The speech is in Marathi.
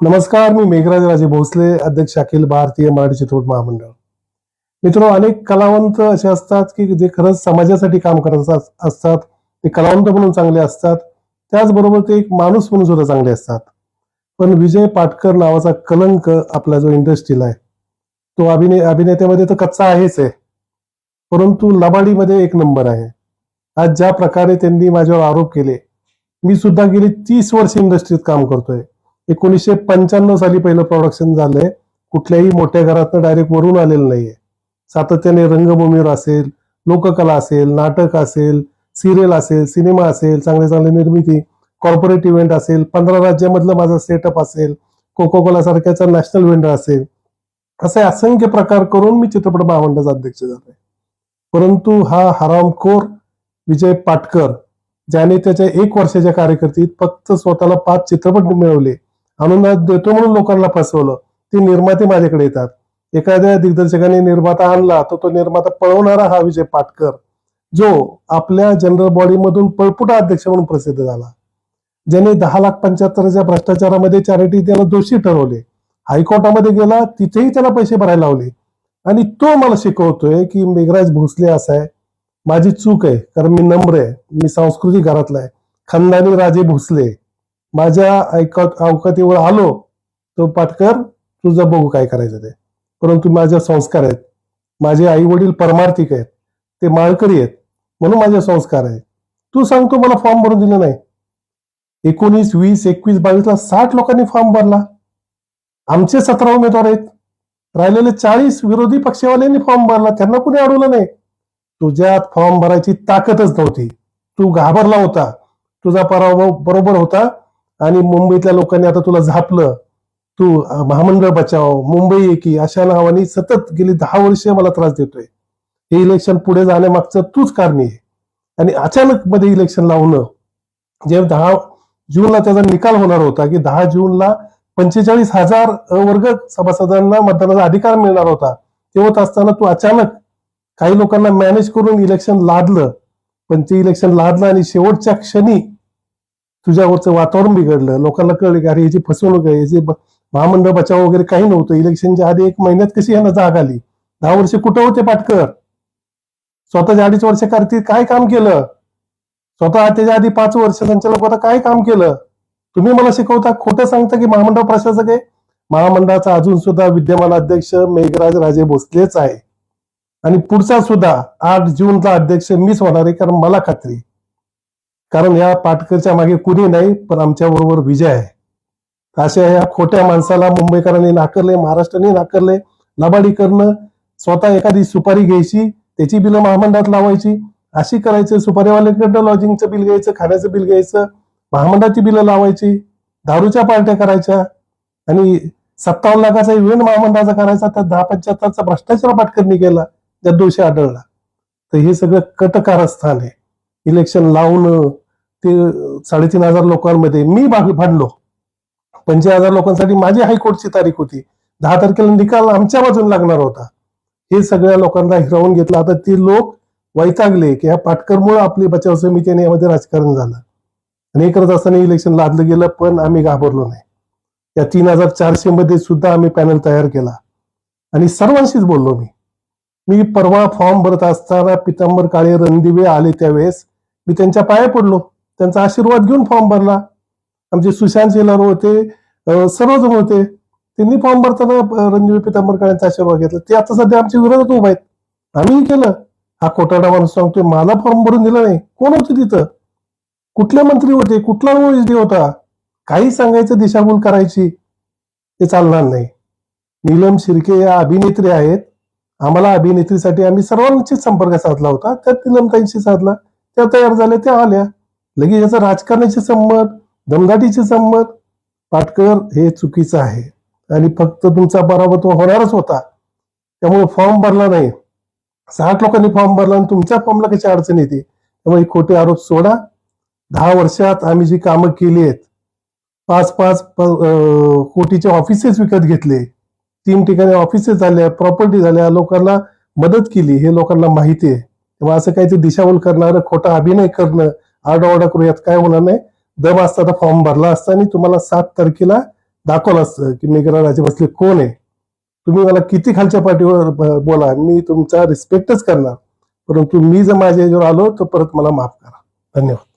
नमस्कार, मी मेघराज राजे भोसले, अध्यक्ष अखिल भारतीय मराठी चित्रपट महामंडळ. मित्र, अनेक कलावंत असे असतात की जे खरंच समाजासाठी काम करत असतात. ते कलावंत म्हणून चांगले असतात, त्याचबरोबर ते एक माणूस म्हणून सुद्धा चांगले असतात. पण विजय पाटकर नावाचा कलंक आपला जो इंडस्ट्रीला आहे, तो अभिनेत्यामध्ये तर कच्चा आहेच आहे, परंतु लबाडीमध्ये एक नंबर आहे. आज ज्या प्रकारे त्यांनी माझ्यावर आरोप केले, मी सुद्धा गेली 30 वर्ष इंडस्ट्रीत काम करतोय. 1995 साली पहिलं प्रोडक्शन झालंय. कुठल्याही मोठ्या घरातनं डायरेक्ट वरून आलेलं नाहीये. सातत्याने रंगभूमीवर असेल, लोककला असेल, नाटक असेल, सिरियल असेल, सिनेमा असेल, चांगले चांगले निर्मिती, कॉर्पोरेट इव्हेंट असेल, 15 राज्यामधलं माझं सेटअप असेल, कोको कोला सारख्याचा नॅशनल वेंडर असेल, असे असंख्य प्रकार करून मी चित्रपट महामंडळाचा अध्यक्ष झालोय. परंतु हा हरामखोर विजय पाटकर, ज्याने त्याच्या 1 वर्षाच्या कारकिर्दीत फक्त स्वतःला 5 चित्रपट मिळवले, अनुदान देतो म्हणून लोकांना फसवलं. ते निर्माते माझ्याकडे येतात. एखाद्या दिग्दर्शकाने निर्माता आणला तर तो निर्माता पळवणारा हा विजय पाटकर, जो आपल्या जनरल बॉडी मधून पळपुटा अध्यक्ष म्हणून प्रसिद्ध झाला, ज्याने 10,75,000 भ्रष्टाचारामध्ये चॅरिटी त्याला दोषी ठरवले. हायकोर्टामध्ये गेला, तिथेही त्याला पैसे भरायला लावले. आणि तो मला शिकवतोय की मेघराज भोसले असा आहे. माझी चूक आहे, कारण मी नम्र आहे, मी सांस्कृतिक घरातला आहे, खानदानी राजे भोसले. माझ्या अवकातीवर आलो तो पाटकर, तुझं बघू काय करायचं ते. परंतु माझ्या संस्कार आहेत. माझे आई वडील परमार्थिक आहेत, ते माळकरी आहेत, म्हणून माझे संस्कार आहेत. तू सांगतो मला फॉर्म भरून दिला नाही. 19, 20, 21, 22 60 लोकांनी फॉर्म भरला. आमचे 17 उमेदवार आहेत. राहिलेले 40 विरोधी पक्षवाल्यांनी फॉर्म भरला, त्यांना कुणी अडवलं नाही. तुझ्यात फॉर्म भरायची ताकदच नव्हती. तू घाबरला होता. तुझा पराभव बरोबर होता आणि मुंबईतल्या लोकांनी आता तुला झापलं. तू महामंडळ बचाव, मुंबई एकी अशा नावाने सतत गेली 10 वर्ष मला त्रास देतोय. हे इलेक्शन पुढे जाण्यामागचं तूच कारणी आहे. आणि अचानक मध्ये इलेक्शन लावणं, जे 10 जूनला त्याचा निकाल होणार होता की 10 जूनला 45,000 वर्ग सभासदांना मतदानाचा अधिकार मिळणार होता, तेव्हा असताना तू अचानक काही लोकांना मॅनेज करून इलेक्शन लादलं. पण ते इलेक्शन लादलं आणि शेवटच्या क्षणी तुझ्यावरचं वातावरण बिघडलं. लोकांना कळलं की अरे याची फसवणूक आहे, याची महामंडळ बचाव वगैरे काही नव्हतं. इलेक्शनच्या आधी 1 महिन्यात कशी यांना जाग आली. 10 वर्ष कुठं होते पाटकर? स्वतःच्या 2.5 वर्ष कारकीर्दीत काय काम केलं? स्वतः त्याच्या आधी 5 वर्ष संचालक होता, काय काम केलं? तुम्ही मला शिकवता, खोटं सांगता की महामंडळ प्रशासक आहे. महामंडळाचा अजून सुद्धा विद्यमान अध्यक्ष मेघराज राजे भोसलेच आहे. आणि पुढचा सुद्धा 8 जूनला अध्यक्ष मीच होणार आहे, कारण मला खात्री, कारण या पाटकरच्या मागे कुणी नाही, पण आमच्या बरोबर विजय आहे. अशा या खोट्या माणसाला मुंबईकरांनी नाकारले, महाराष्ट्राने नाकारले. लबाडी करणं, स्वतः एखादी सुपारी घ्यायची, त्याची बिलं महामंडळात लावायची, अशी करायचं. सुपारीवाल्याकडनं लॉजिंगचं बिल घ्यायचं, खाण्याचं बिल घ्यायचं, महामंडळाची बिलं लावायची, दारूच्या पार्ट्या करायच्या आणि 57 लाखाचा इव्हेंट महामंडळाचा करायचा. त्या 10-75चा भ्रष्टाचार पाटकरनी केला, त्यात दोषी आढळला. तर हे सगळं कटकारस्थान आहे. इलेक्शन लावणं, ते 3,500 लोकांमध्ये मी भांडलो. 25,000 लोकांसाठी माझी हायकोर्टची तारीख होती. 10 तारखेला निकाल आमच्या बाजून लागणार होता. हे सगळ्या लोकांना हिरावून घेतलं. आता ते लोक वैतागले की ह्या पाटकरमुळे आपली बचाव समितीने यामध्ये राजकारण झालं. आणि हे करत असताना इलेक्शन लादलं गेलं, पण आम्ही घाबरलो नाही. त्या 3,400 मध्ये सुद्धा आम्ही पॅनल तयार केला आणि सर्वांशीच बोललो. मी परवा फॉर्म भरत असताना पितांबर काळे रणदिवे आले, त्यावेळेस मी त्यांच्या पाया पडलो, त्यांचा आशीर्वाद घेऊन फॉर्म भरला. आमचे सुशांत शेलार होते, सर्वजण होते. त्यांनी फॉर्म भरताना रणदिवे पितांबर काळेंचा आशीर्वाद घेतला. ते आता सध्या आमच्या विरोधात उभा आहेत. आम्ही केलं. हा खोटाडा माणूस सांगतोय मला फॉर्म भरून दिला नाही. कोण होते तिथं? कुठले मंत्री होते? कुठला ओएसडी होता? काही सांगायचं, दिशाभूल करायची, ते चालणार नाही. नीलम शिर्के या अभिनेत्री आहेत. आम्हाला अभिनेत्रीसाठी आम्ही सर्वांशीच संपर्क साधला होता. त्यात नीलमताईंशी साधला, त्या तयार झाल्या, त्या आल्या. लगेच याचं राजकारणाची संमत, दमदाटीची संमत. पाटकर, हे चुकीचं आहे आणि फक्त तुमचा पराभव तो होणारच होता. त्यामुळे फॉर्म भरला नाही. 60 लोकांनी फॉर्म भरला आणि तुमच्या फॉर्मला कशी अडचण येते? त्यामुळे खोटे आरोप सोडा. 10 वर्षात आम्ही जी कामं केली आहेत, 5-5 कोटीचे ऑफिसेस विकत घेतले, 3 ठिकाणी ऑफिसेस झाल्या, प्रॉपर्टी झाल्या, लोकांना मदत केली, हे लोकांना माहिती आहे. तेव्हा असं काही दिशाभूल करणारं, खोटा अभिनय करणं, आरडाओरडा करू, यात काय होणार नाही. दम असता तर फॉर्म भरला असता आणि तुम्हाला 7 तारखेला दाखवलं असतं की मेघराज भोसले कोण आहे. तुम्ही मला किती खालच्या पाठीवर बोला, मी तुमचा रिस्पेक्टच करणार, परंतु मी जर माझ्या याच्यावर आलो तर परत मला माफ करा. धन्यवाद.